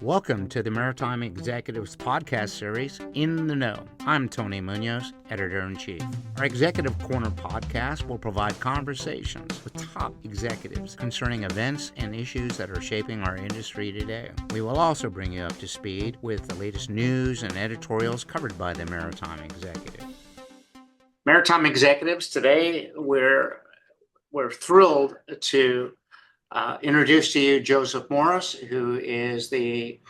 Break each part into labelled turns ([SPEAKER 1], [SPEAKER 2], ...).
[SPEAKER 1] Welcome to the Maritime Executives podcast series, In the Know. I'm Tony Munoz, Editor-in-Chief. Our Executive Corner podcast will provide conversations with top executives concerning events and issues that are shaping our industry today. We will also bring you up to speed with the latest news and editorials covered by the Maritime Executive. Maritime Executives, today we're thrilled to introduce to you Joseph Morris, who is the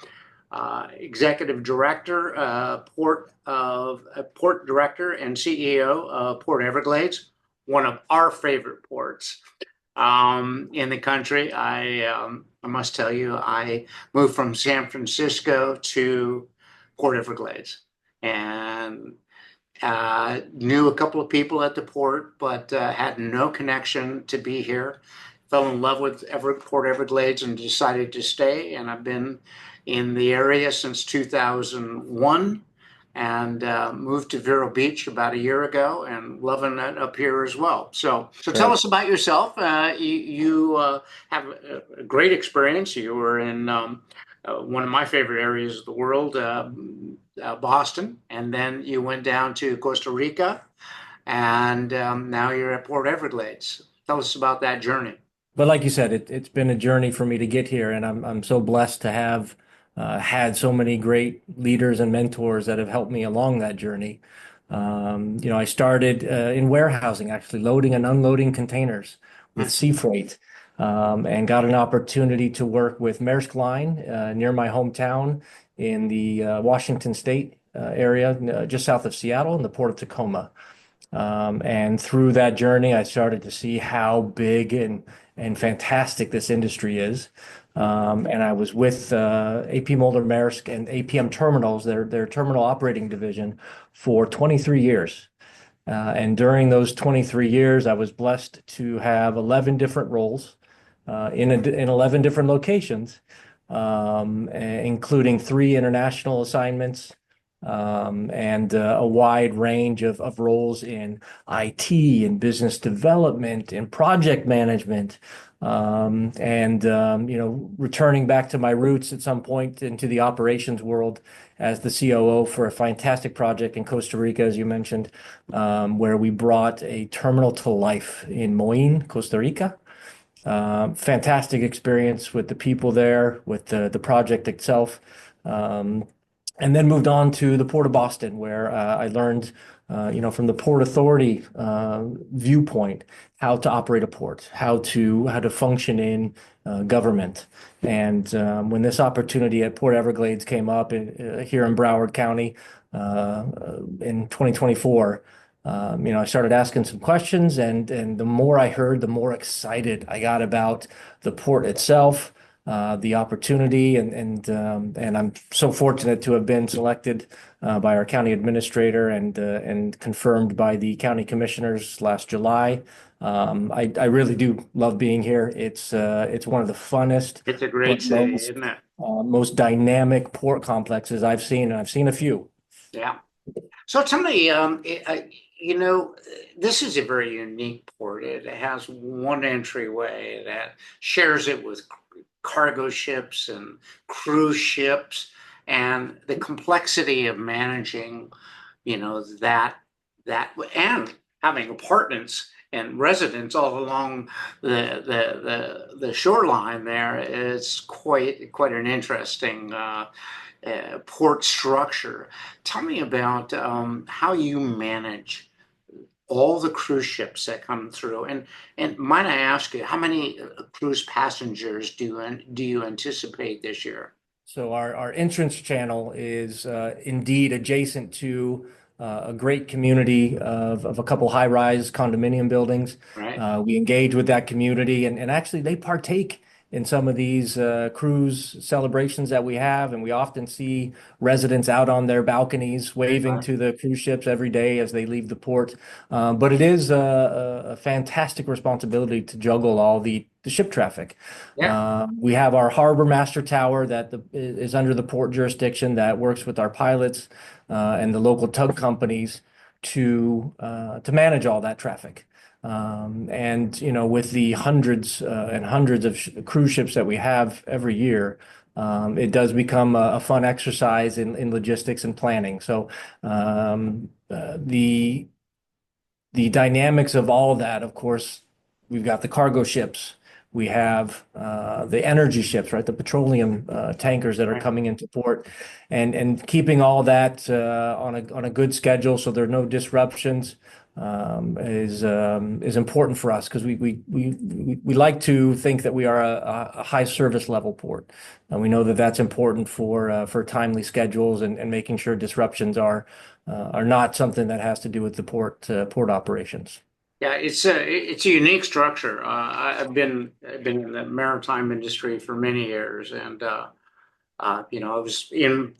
[SPEAKER 1] Executive Director, Port Director and CEO of Port Everglades, one of our favorite ports in the country. I must tell you, I moved from San Francisco to Port Everglades and knew a couple of people at the port, but had no connection to be here. Fell in love with Port Everglades and decided to stay. And I've been in the area since 2001 and moved to Vero Beach about a year ago and loving it up here as well. So tell us about yourself. You have a great experience. You were in one of my favorite areas of the world, Boston, and then you went down to Costa Rica, and now you're at Port Everglades. Tell us about that journey.
[SPEAKER 2] But like you said, it's been a journey for me to get here, and I'm so blessed to have had so many great leaders and mentors that have helped me along that journey. I started in warehousing, actually loading and unloading containers with sea freight, and got an opportunity to work with Maersk Line near my hometown in the Washington State area, just south of Seattle, in the Port of Tacoma. And through that journey, I started to see how big and fantastic this industry is. And I was with AP Moller Maersk and APM Terminals, their terminal operating division, for 23 years. And during those 23 years, I was blessed to have 11 different roles in 11 different locations, including 3 international assignments, and a wide range of roles in IT and business development and project management, returning back to my roots at some point into the operations world as the COO for a fantastic project in Costa Rica, as you mentioned, where we brought a terminal to life in Moín, Costa Rica. Fantastic experience with the people there, with the project itself. And then moved on to the Port of Boston, where I learned, from the Port Authority viewpoint, how to operate a port, how to function in government. And when this opportunity at Port Everglades came up here in Broward County in 2024, I started asking some questions, and the more I heard, the more excited I got about the port itself. The opportunity, and I'm so fortunate to have been selected by our county administrator and confirmed by the county commissioners last July. I really do love being here. It's one of the funnest,
[SPEAKER 1] It's a great city, isn't it?
[SPEAKER 2] most dynamic port complexes I've seen, and I've seen a few.
[SPEAKER 1] Yeah. So tell me, this is a very unique port. It has one entryway that shares it with cargo ships and cruise ships, and the complexity of managing, that and having apartments and residents all along the shoreline there is quite an interesting port structure. Tell me about how you manage all the cruise ships that come through, and might I ask you, how many cruise passengers do you anticipate this year?
[SPEAKER 2] So our entrance channel is indeed adjacent to a great community of a couple high-rise condominium buildings.
[SPEAKER 1] Right.
[SPEAKER 2] We engage with that community, and actually they partake in some of these cruise celebrations that we have, and we often see residents out on their balconies waving to the cruise ships every day as they leave the port. But it is a fantastic responsibility to juggle all the ship traffic.
[SPEAKER 1] Yeah.
[SPEAKER 2] We have our harbor master tower that is under the port jurisdiction that works with our pilots and the local tug companies to manage all that traffic. With the hundreds and hundreds of cruise ships that we have every year, it does become a fun exercise in logistics and planning. So the dynamics of all that, of course, we've got the cargo ships, we have the energy ships, right? The petroleum tankers that are
[SPEAKER 1] Right.
[SPEAKER 2] coming into port, and keeping all that on a good schedule so there are no disruptions is important for us because we like to think that we are a high service level port, and we know that that's important for timely schedules and making sure disruptions are not something that has to do with the port operations.
[SPEAKER 1] Yeah, it's a unique structure. I've been in the maritime industry for many years, and I was in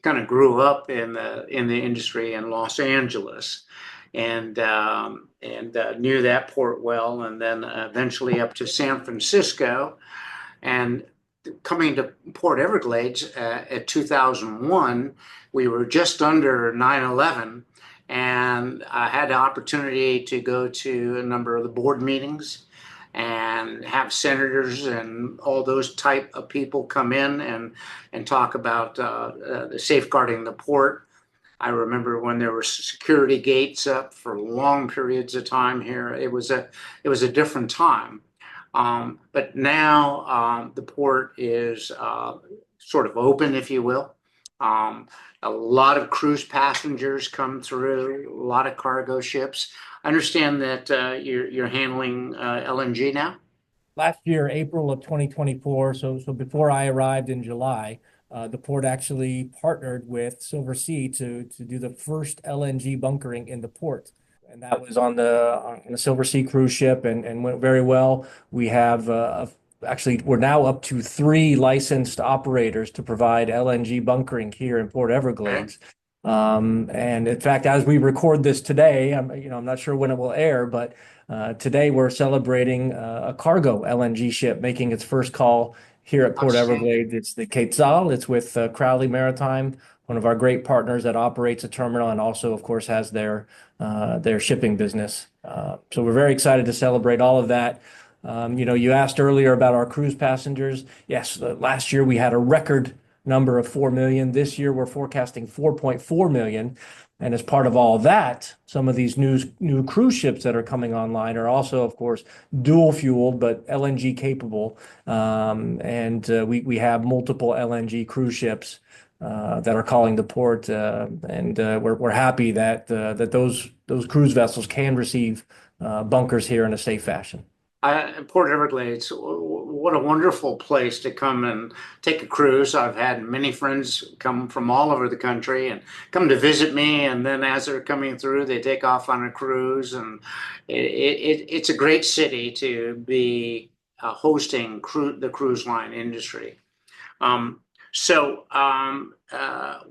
[SPEAKER 1] kind of grew up in the industry in Los Angeles, and knew that port well, and then eventually up to San Francisco, and coming to Port Everglades at 2001, we were just under 9/11, and I had the opportunity to go to a number of the board meetings and have senators and all those type of people come in and talk about the safeguarding the port. I remember when there were security gates up for long periods of time here. It was a different time. But now the port is sort of open, if you will. Um, a lot of cruise passengers come through, a lot of cargo ships. I understand that you're handling LNG now.
[SPEAKER 2] Last year, April of 2024, so before I arrived in July, the port actually partnered with Silver Sea to do the first LNG bunkering in the port. And that was on the Silver Sea cruise ship and went very well. We have actually, we're now up to three licensed operators to provide LNG bunkering here in Port
[SPEAKER 1] Okay.
[SPEAKER 2] Everglades. And in fact, as we record this today, I'm not sure when it will air, but today we're celebrating a cargo LNG ship making its first call here at Port
[SPEAKER 1] Outstanding.
[SPEAKER 2] Everglades. It's the Quetzal. It's with Crowley Maritime, one of our great partners that operates a terminal and also, of course, has their shipping business. So we're very excited to celebrate all of that. You asked earlier about our cruise passengers. Yes, last year we had a record number of 4 million. This year we're forecasting 4.4 million. And as part of all that, some of these new cruise ships that are coming online are also, of course, dual fueled, but LNG capable. And we have multiple LNG cruise ships that are calling the port, and we're happy that those cruise vessels can receive bunkers here in a safe fashion.
[SPEAKER 1] Port Everglades, what a wonderful place to come and take a cruise. I've had many friends come from all over the country and come to visit me, and then as they're coming through, they take off on a cruise, and it's a great city to be hosting the cruise line industry. Um,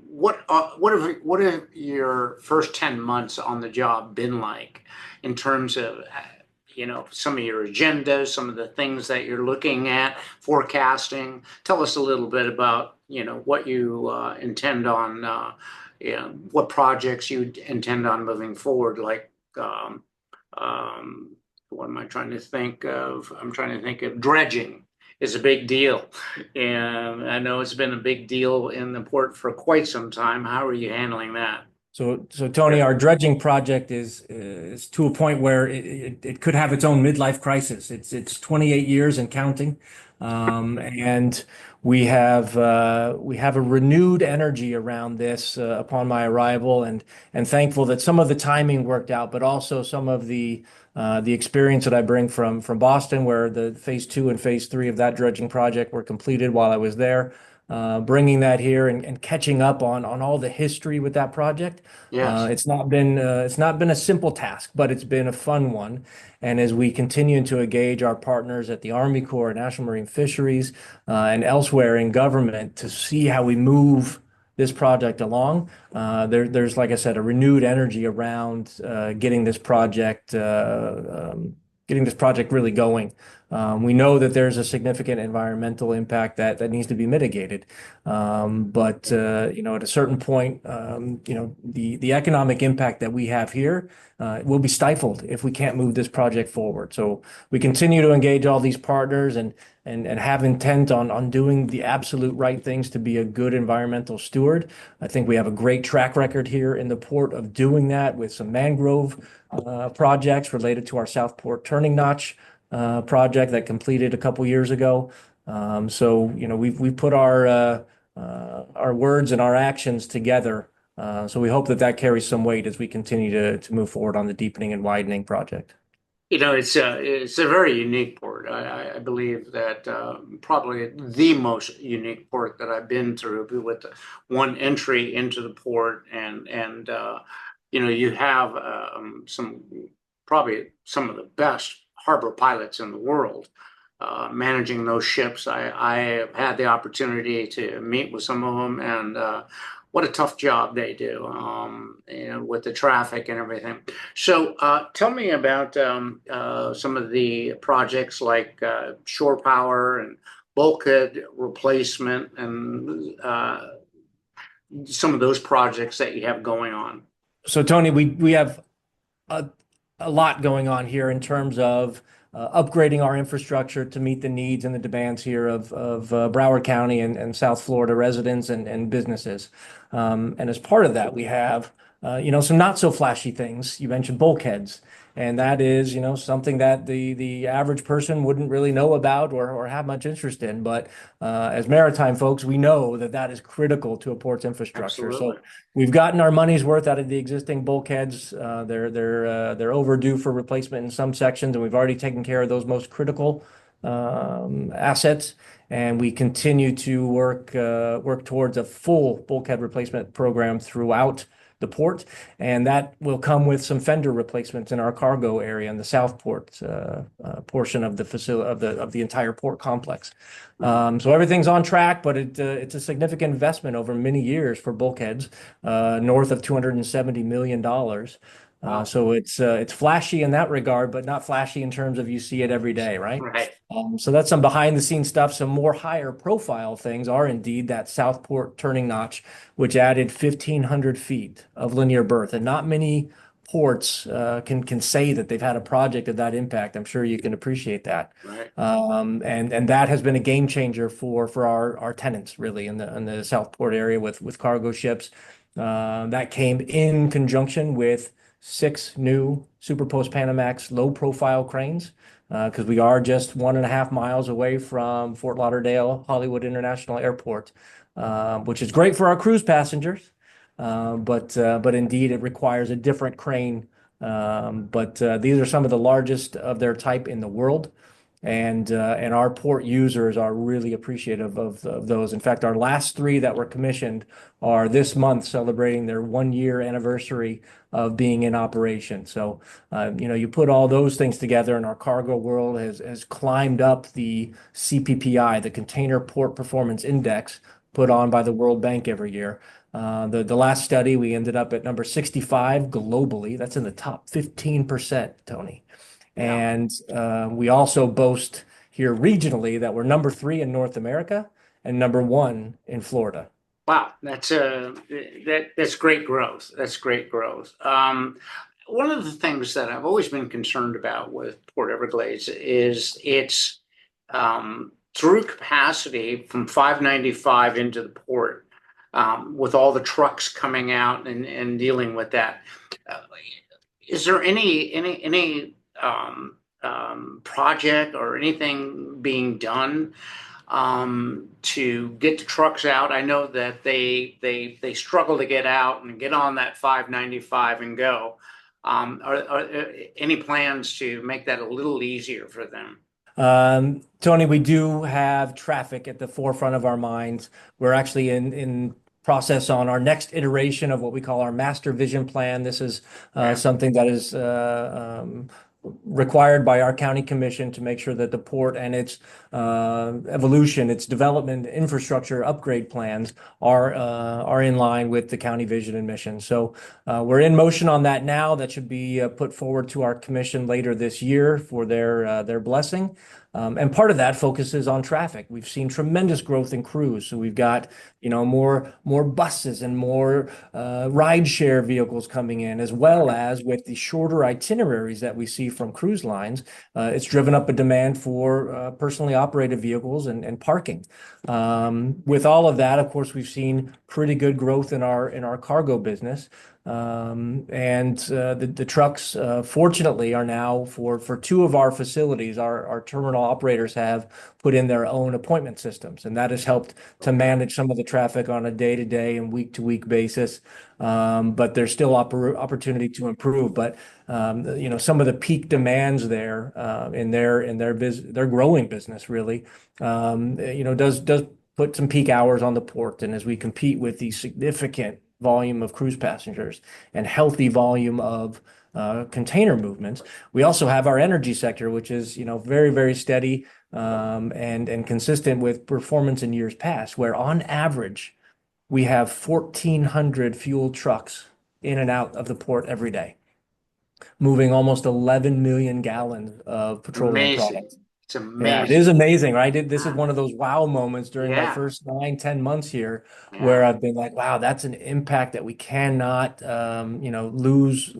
[SPEAKER 1] what have your first 10 months on the job been like in terms of some of your agendas, some of the things that you're looking at, forecasting? Tell us a little bit about what you intend on, what projects you intend on moving forward, like what am I trying to think of? I'm trying to think of dredging is a big deal. And I know it's been a big deal in the port for quite some time. How are you handling that?
[SPEAKER 2] So Tony, our dredging project is to a point where it could have its own midlife crisis. It's 28 years and counting, and we have a renewed energy around this upon my arrival, and thankful that some of the timing worked out, but also some of the experience that I bring from Boston, where the phase two and phase three of that dredging project were completed while I was there, bringing that here and catching up on all the history with that project.
[SPEAKER 1] Yes.
[SPEAKER 2] It's not been a simple task, but it's been a fun one. And as we continue to engage our partners at the Army Corps, National Marine Fisheries, and elsewhere in government to see how we move this project along, there's, like I said, a renewed energy around getting this project really going. We know that there's a significant environmental impact that needs to be mitigated. But at a certain point, the economic impact that we have here will be stifled if we can't move this project forward. So we continue to engage all these partners and and have intent on doing the absolute right things to be a good environmental steward. I think we have a great track record here in the port of doing that with some mangrove projects related to our Southport turning notch project that completed a couple years ago. So we've put our words and our actions together. So we hope that carries some weight as we continue to move forward on the deepening and widening project.
[SPEAKER 1] It's a very unique port. I believe that probably the most unique port that I've been through, with one entry into the port, and you have probably some of the best harbor pilots in the world managing those ships. I have had the opportunity to meet with some of them, and what a tough job they do, with the traffic and everything. So tell me about some of the projects like shore power and bulkhead replacement, and some of those projects that you have going on.
[SPEAKER 2] So Tony, we have a lot going on here in terms of upgrading our infrastructure to meet the needs and the demands here of Broward County and South Florida residents and businesses. And as part of that, we have some not so flashy things. You mentioned bulkheads, and that is something that the average person wouldn't really know about or have much interest in. But as maritime folks, we know that is critical to a port's infrastructure.
[SPEAKER 1] Absolutely.
[SPEAKER 2] So we've gotten our money's worth out of the existing bulkheads. They're overdue for replacement in some sections, and we've already taken care of those most critical assets. And we continue to work towards a full bulkhead replacement program throughout the port, and that will come with some fender replacements in our cargo area in the Southport portion of the facility of the entire port complex. So everything's on track, but it's a significant investment over many years for bulkheads, north of $270 million.
[SPEAKER 1] Wow.
[SPEAKER 2] So it's flashy in that regard, but not flashy in terms of you see it every day, right?
[SPEAKER 1] Right.
[SPEAKER 2] So that's some behind the scenes stuff. Some more higher profile things are indeed that Southport turning notch, which added 1,500 feet of linear berth, and not many ports can say that they've had a project of that impact. I'm sure you can appreciate that.
[SPEAKER 1] Right.
[SPEAKER 2] And that has been a game changer for our tenants really in the Southport area with cargo ships. That came in conjunction with 6 new Super Post Panamax low profile cranes, because we are just 1.5 miles away from Fort Lauderdale Hollywood International Airport, which is great for our cruise passengers. But indeed it requires a different crane. But these are some of the largest of their type in the world. And our port users are really appreciative of those. In fact, our last 3 that were commissioned are this month celebrating their 1-year anniversary of being in operation. So, you put all those things together, and our cargo world has climbed up the CPPI, the Container Port Performance Index, put on by the World Bank every year. The last study, we ended up at number 65 globally. That's in the top 15%, Tony. And we also boast here regionally that we're number 3 in North America and number 1 in Florida.
[SPEAKER 1] Wow, that's great growth. That's great growth. One of the things that I've always been concerned about with Port Everglades is its through capacity from 595 into the port, with all the trucks coming out and dealing with that. Is there any project or anything being done to get the trucks out? I know that they struggle to get out and get on that 595 and go. Are any plans to make that a little easier for them?
[SPEAKER 2] Tony, we do have traffic at the forefront of our minds. We're actually in process on our next iteration of what we call our master vision plan. This is something that is required by our county commission to make sure that the port and its evolution, its development, infrastructure upgrade plans are in line with the county vision and mission. So we're in motion on that now. That should be put forward to our commission later this year for their blessing. And part of that focuses on traffic. We've seen tremendous growth in cruise. So we've got, more buses and more ride share vehicles coming in, as well as with the shorter itineraries that we see from cruise lines. It's driven up a demand for personally operated vehicles and parking. With all of that, of course, we've seen pretty good growth in our cargo business. And the trucks, fortunately, are now for two of our facilities. Our terminal operators have put in their own appointment systems, and that has helped to manage some of the traffic on a day-to-day and week-to-week basis. But there's still opportunity to improve. But some of the peak demands there in their growing business really, does put some peak hours on the port. And as we compete with the significant volume of cruise passengers and healthy volume of container movements, we also have our energy sector, which is very, very steady and consistent with performance in years past, where on average we have 1,400 fuel trucks in and out of the port every day, moving almost 11 million gallons of petroleum
[SPEAKER 1] Amazing.
[SPEAKER 2] products.
[SPEAKER 1] It's
[SPEAKER 2] Yeah, it is
[SPEAKER 1] amazing.
[SPEAKER 2] amazing, right? This is one of those wow moments during my
[SPEAKER 1] Yeah,
[SPEAKER 2] first 9, 10 months here, where
[SPEAKER 1] yeah,
[SPEAKER 2] I've been like, wow, that's an impact that we cannot, lose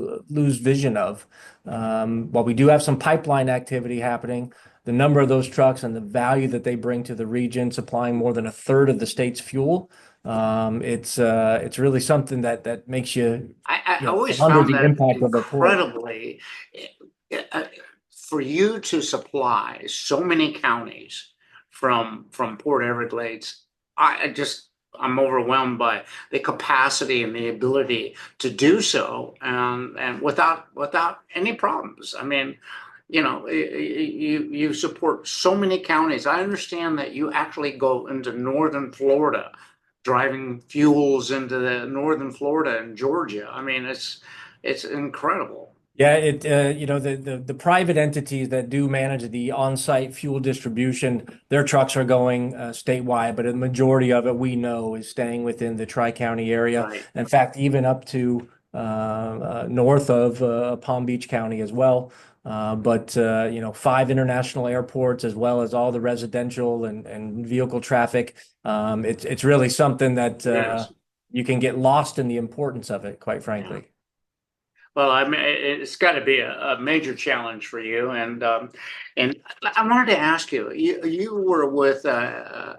[SPEAKER 2] vision of. While we do have some pipeline activity happening, the number of those trucks and the value that they bring to the region, supplying more than a third of the state's fuel, it's really something that makes you,
[SPEAKER 1] I always
[SPEAKER 2] ponder
[SPEAKER 1] found
[SPEAKER 2] the
[SPEAKER 1] that
[SPEAKER 2] impact of the port.
[SPEAKER 1] incredibly, uh, for you to supply so many counties from Port Everglades. I'm overwhelmed by the capacity and the ability to do so, and without any problems. I mean, you support so many counties. I understand that you actually go into northern Florida, driving fuels into the northern Florida and Georgia. I mean, it's incredible.
[SPEAKER 2] Yeah, the private entities that do manage the on-site fuel distribution, their trucks are going statewide, but a majority of it we know is staying within the Tri-County area.
[SPEAKER 1] Right.
[SPEAKER 2] In fact, even up to north of Palm Beach County as well. But 5 international airports, as well as all the residential and vehicle traffic. It's really something that
[SPEAKER 1] Yes.
[SPEAKER 2] you can get lost in the importance of it, quite
[SPEAKER 1] Yeah.
[SPEAKER 2] frankly.
[SPEAKER 1] Well, I mean, it's got to be a major challenge for you, and I wanted to ask you. You were with a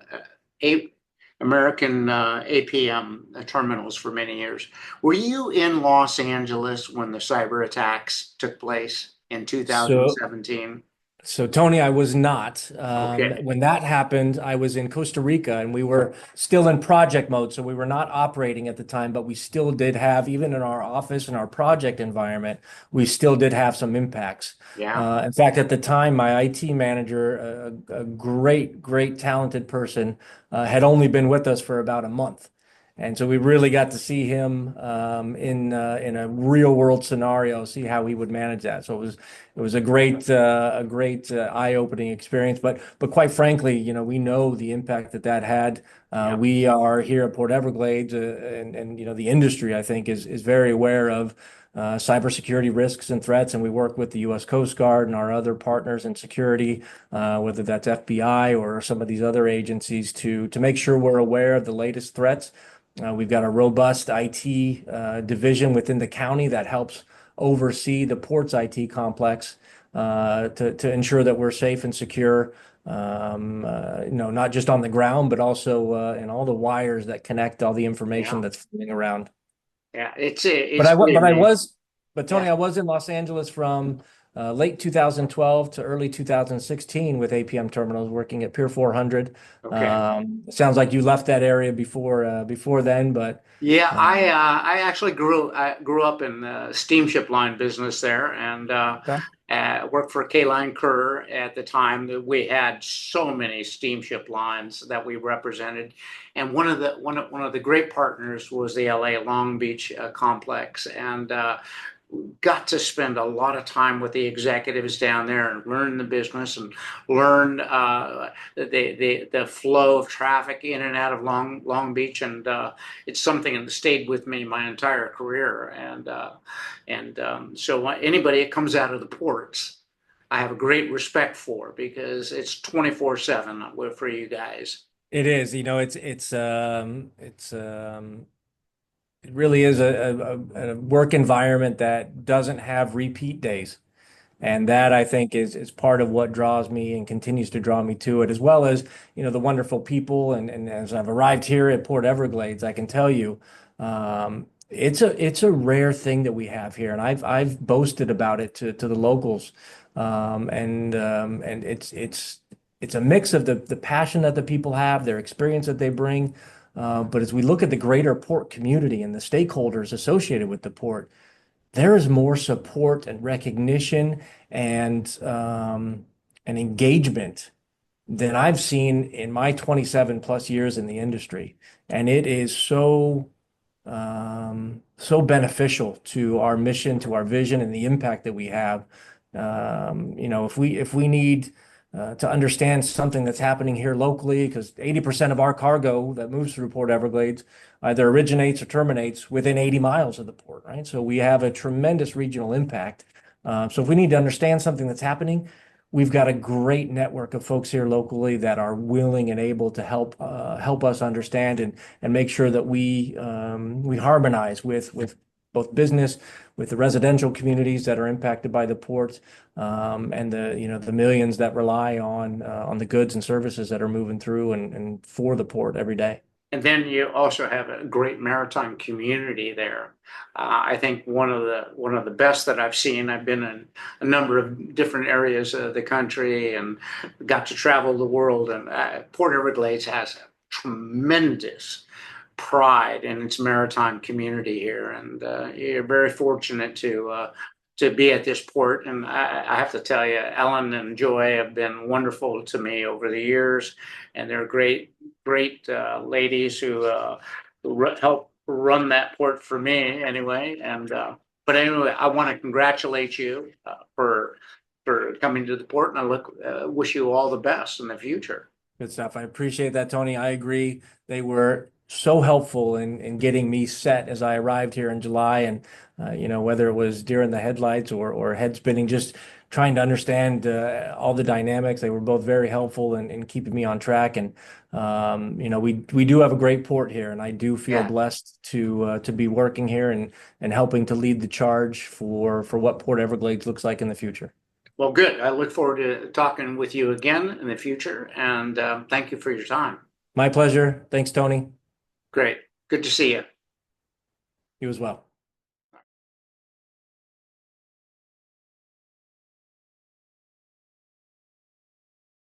[SPEAKER 1] American APM terminals for many years. Were you in Los Angeles when the cyber attacks took place in
[SPEAKER 2] So
[SPEAKER 1] 2017?
[SPEAKER 2] So, Tony, I was not.
[SPEAKER 1] Okay.
[SPEAKER 2] When that happened, I was in Costa Rica and we were still in project mode. So we were not operating at the time, but we still did have, even in our office and our project environment, we still did have some impacts.
[SPEAKER 1] Yeah.
[SPEAKER 2] In fact, at the time, my IT manager, a great, great, talented person, had only been with us for about a month. And so we really got to see him in a real world scenario, see how he would manage that. So it was a great eye-opening experience. But quite frankly, we know the impact that had.
[SPEAKER 1] Yeah.
[SPEAKER 2] We are here at Port Everglades, and the industry, I think, is very aware of cybersecurity risks and threats, and we work with the U.S. Coast Guard and our other partners in security, whether that's FBI or some of these other agencies, to make sure we're aware of the latest threats. We've got a robust IT division within the county that helps oversee the port's IT complex to ensure that we're safe and secure, not just on the ground, but also in all the wires that connect all the information
[SPEAKER 1] Yeah.
[SPEAKER 2] that's flowing around.
[SPEAKER 1] Yeah.
[SPEAKER 2] But
[SPEAKER 1] It's
[SPEAKER 2] I, wa-
[SPEAKER 1] pretty
[SPEAKER 2] but I
[SPEAKER 1] amazing.
[SPEAKER 2] was, but Tony,
[SPEAKER 1] Yeah.
[SPEAKER 2] I was in Los Angeles from late 2012 to early 2016 with APM Terminals, working at Pier 400.
[SPEAKER 1] Okay.
[SPEAKER 2] Sounds like you left that area before then, but
[SPEAKER 1] Yeah,
[SPEAKER 2] uh,
[SPEAKER 1] I actually grew up in the steamship line business there, and
[SPEAKER 2] okay.
[SPEAKER 1] worked for K Line Kerr at the time. That we had so many steamship lines that we represented, and one of the great partners was the LA Long Beach complex, and got to spend a lot of time with the executives down there and learn the business and learn the flow of traffic in and out of Long Beach, and it's something that stayed with me my entire career. And so anybody that comes out of the ports, I have a great respect for because it's 24/7 for you guys.
[SPEAKER 2] It is, it really is a work environment that doesn't have repeat days. And that I think is part of what draws me and continues to draw me to it, as well as, the wonderful people. And as I've arrived here at Port Everglades, I can tell you, it's a rare thing that we have here. And I've boasted about it to the locals. And it's a mix of the passion that the people have, their experience that they bring. But as we look at the greater port community and the stakeholders associated with the port, there is more support and recognition and engagement than I've seen in my 27 plus years in the industry. And it is so beneficial to our mission, to our vision, and the impact that we have. If we need to understand something that's happening here locally, because 80% of our cargo that moves through Port Everglades either originates or terminates within 80 miles of the port, right? So we have a tremendous regional impact. So if we need to understand something that's happening, we've got a great network of folks here locally that are willing and able to help us understand and make sure that we harmonize with both business, with the residential communities that are impacted by the port, and the millions that rely on the goods and services that are moving through and for the port every day.
[SPEAKER 1] And then you also have a great maritime community there. I think one of the best that I've seen. I've been in a number of different areas of the country and got to travel the world. And Port Everglades has a tremendous pride in its maritime community here, and you're very fortunate to be at this port. And I have to tell you, Ellen and Joy have been wonderful to me over the years, and they're great ladies who help run that port for me anyway. And but anyway, I want to congratulate you for coming to the port, and I wish you all the best in the future.
[SPEAKER 2] Good stuff. I appreciate that, Tony. I agree. They were so helpful in getting me set as I arrived here in July. And, whether it was deer in the headlights or head spinning, just trying to understand all the dynamics, they were both very helpful in keeping me on track. And, we do have a great port here, and I do feel blessed to be working here and helping to lead the charge for what Port Everglades looks like in the future.
[SPEAKER 1] Well, good. I look forward to talking with you again in the future, and thank you for your time.
[SPEAKER 2] My pleasure. Thanks, Tony.
[SPEAKER 1] Great. Good to see you.
[SPEAKER 2] You as well.